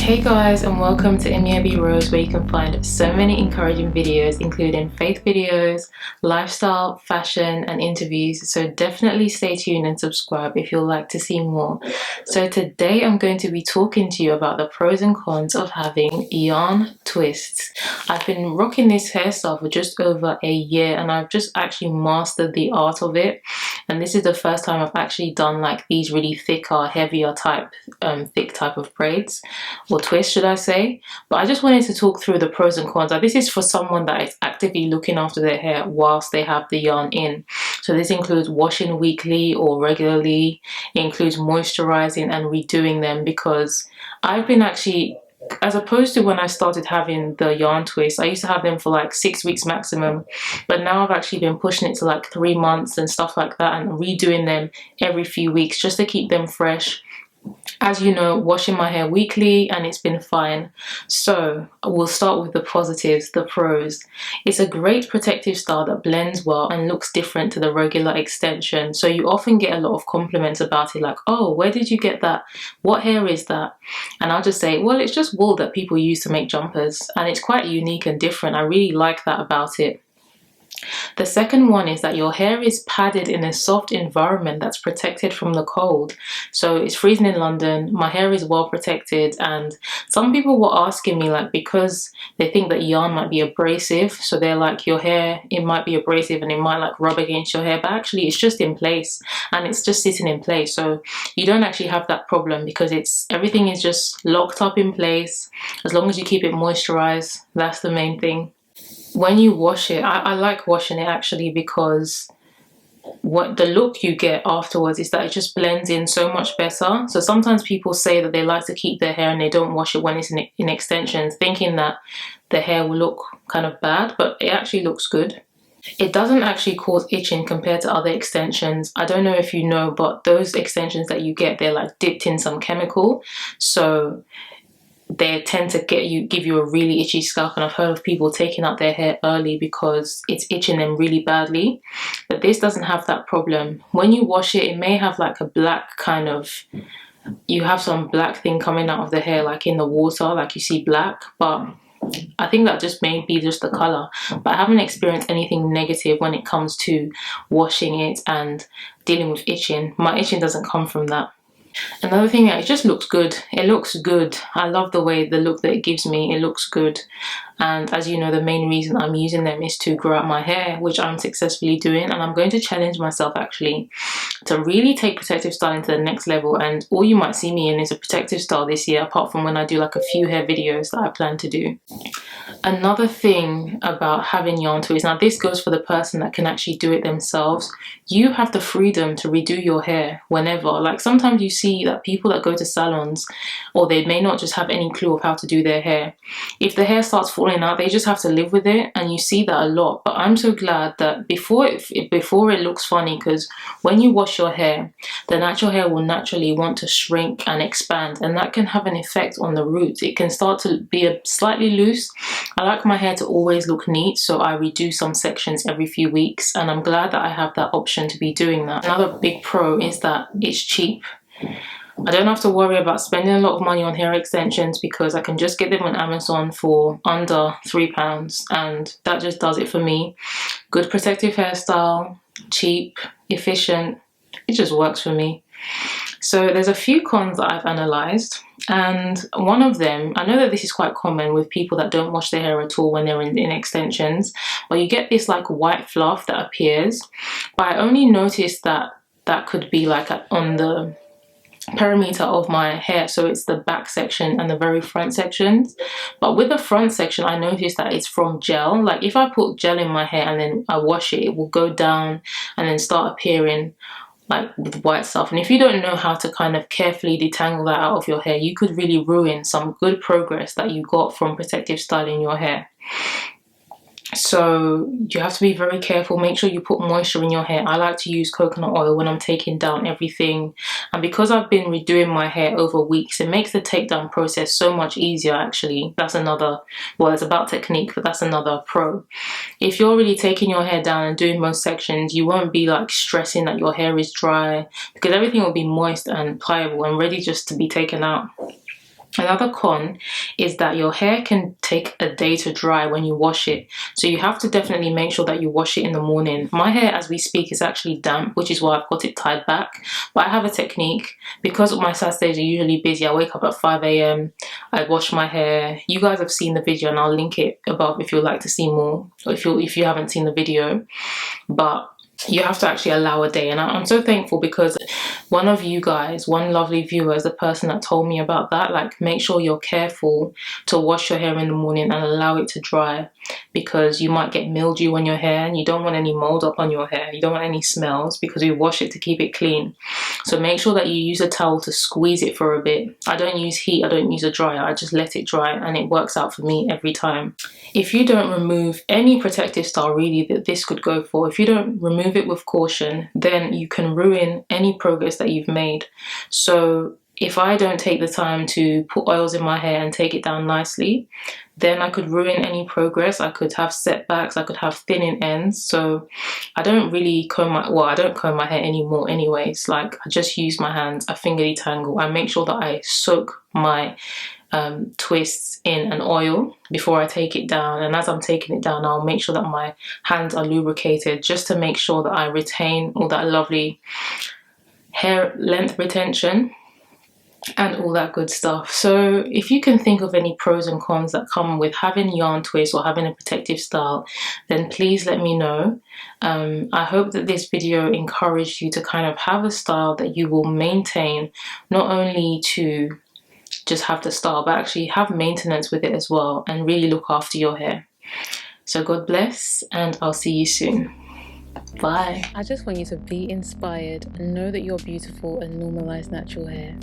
Hey guys, and welcome to Imiabi Rose, where you can find so many encouraging videos including faith videos, lifestyle, fashion and interviews. So definitely stay tuned and subscribe if you'd like to see more. So today I'm going to be talking to you about the pros and cons of having yarn twists. I've been rocking this hairstyle for just over a year and I've just actually mastered the art of it. And this is the first time I've actually done like these really thicker, heavier type, thick type of braids. Or twist, should I say. But I just wanted to talk through the pros and cons. Like, this is for someone that is actively looking after their hair whilst they have the yarn in. So this includes washing weekly or regularly. It includes moisturizing and redoing them, because I've been actually, as opposed to when I started having the yarn twists, I used to have them for like 6 weeks maximum, but now I've actually been pushing it to like 3 months and stuff like that, and redoing them every few weeks just to keep them fresh. As you know, washing my hair weekly and it's been fine. So we'll start with the positives, the pros. It's a great protective style that blends well and looks different to the regular extension. So you often get a lot of compliments about it, like, oh, where did you get that? What hair is that? And I'll just say, well, it's just wool that people use to make jumpers, and it's quite unique and different. I really like that about it. The second one is that your hair is padded in a soft environment that's protected from the cold. So it's freezing in London, my hair is well protected, and some people were asking me, like, because they think that yarn might be abrasive, so they're like, your hair, it might be abrasive and it might like rub against your hair, but actually it's just in place and it's just sitting in place. So you don't actually have that problem because everything is just locked up in place. As long as you keep it moisturized, that's the main thing. When you wash it, I like washing it actually, because what the look you get afterwards is that it just blends in so much better. So sometimes people say that they like to keep their hair and they don't wash it when it's in extensions, thinking that the hair will look kind of bad, but it actually looks good. It doesn't actually cause itching compared to other extensions. I don't know if you know, but those extensions that you get, they're like dipped in some chemical, so they tend to give you a really itchy scalp, and I've heard of people taking out their hair early because it's itching them really badly. But this doesn't have that problem. When you wash it, it may have like a black kind of, you have some black thing coming out of the hair, like in the water, like you see black, but I think that just may be just the color. But I haven't experienced anything negative when it comes to washing it and dealing with itching. My itching doesn't come from that. Another thing, it just looks good. It looks good. I love the way the look that it gives me. It looks good. And as you know, the main reason I'm using them is to grow out my hair, which I'm successfully doing. And I'm going to challenge myself actually to really take protective styling to the next level. And all you might see me in is a protective style this year, apart from when I do like a few hair videos that I plan to do. Another thing about having yarn twists, now this goes for the person that can actually do it themselves. You have the freedom to redo your hair whenever. Like, sometimes you see that people that go to salons, or they may not just have any clue of how to do their hair. If the hair starts falling out, they just have to live with it, and you see that a lot. But I'm so glad that before it looks funny, because when you wash your hair, the natural hair will naturally want to shrink and expand, and that can have an effect on the roots. It can start to be slightly loose. I like my hair to always look neat, so I redo some sections every few weeks, and I'm glad that I have that option to be doing that. Another big pro is that it's cheap. I don't have to worry about spending a lot of money on hair extensions because I can just get them on Amazon for under £3, and that just does it for me. Good protective hairstyle, cheap, efficient, it just works for me. So there's a few cons that I've analysed, and one of them, I know that this is quite common with people that don't wash their hair at all when they're in extensions, but you get this like white fluff that appears. But I only noticed that could be like on the perimeter of my hair, so it's the back section and the very front sections. But with the front section, I noticed that it's from gel. Like, if I put gel in my hair and then I wash it, it will go down and then start appearing like with white stuff. And if you don't know how to kind of carefully detangle that out of your hair, you could really ruin some good progress that you got from protective styling your hair. So you have to be very careful. Make sure you put moisture in your hair. I like to use coconut oil when I'm taking down everything, and because I've been redoing my hair over weeks, it makes the takedown process so much easier actually. That's another, well, it's about technique, but that's another pro. If you're really taking your hair down and doing most sections, you won't be like stressing that your hair is dry, because everything will be moist and pliable and ready just to be taken out. Another con is that your hair can take a day to dry when you wash it. So you have to definitely make sure that you wash it in the morning. My hair, as we speak, is actually damp, which is why I've got it tied back. But I have a technique. Because my Saturdays are usually busy, I wake up at 5 a.m. I wash my hair. You guys have seen the video and I'll link it above if you'd like to see more, or if you haven't seen the video. But you have to actually allow a day, and I'm so thankful because one of you guys, one lovely viewer, is the person that told me about that. Like, make sure you're careful to wash your hair in the morning and allow it to dry, because you might get mildew on your hair and you don't want any mold up on your hair. You don't want any smells because we wash it to keep it clean. So make sure that you use a towel to squeeze it for a bit. I don't use heat, I don't use a dryer, I just let it dry, and it works out for me every time. If you don't remove any protective style really that this could go for, if you don't remove it with caution, then you can ruin any progress that you've made. So if I don't take the time to put oils in my hair and take it down nicely, then I could ruin any progress. I could have setbacks, I could have thinning ends. So I don't really I don't comb my hair anymore anyways. Like, I just use my hands, I finger detangle. I make sure that I soak my twists in an oil before I take it down, and as I'm taking it down, I'll make sure that my hands are lubricated, just to make sure that I retain all that lovely hair length retention and all that good stuff. So if you can think of any pros and cons that come with having yarn twists or having a protective style, then please let me know. I hope that this video encouraged you to kind of have a style that you will maintain, not only to just have the style, but actually have maintenance with it as well, and really look after your hair. So God bless, and I'll see you soon. Bye. I just want you to be inspired and know that you're beautiful and normalize natural hair.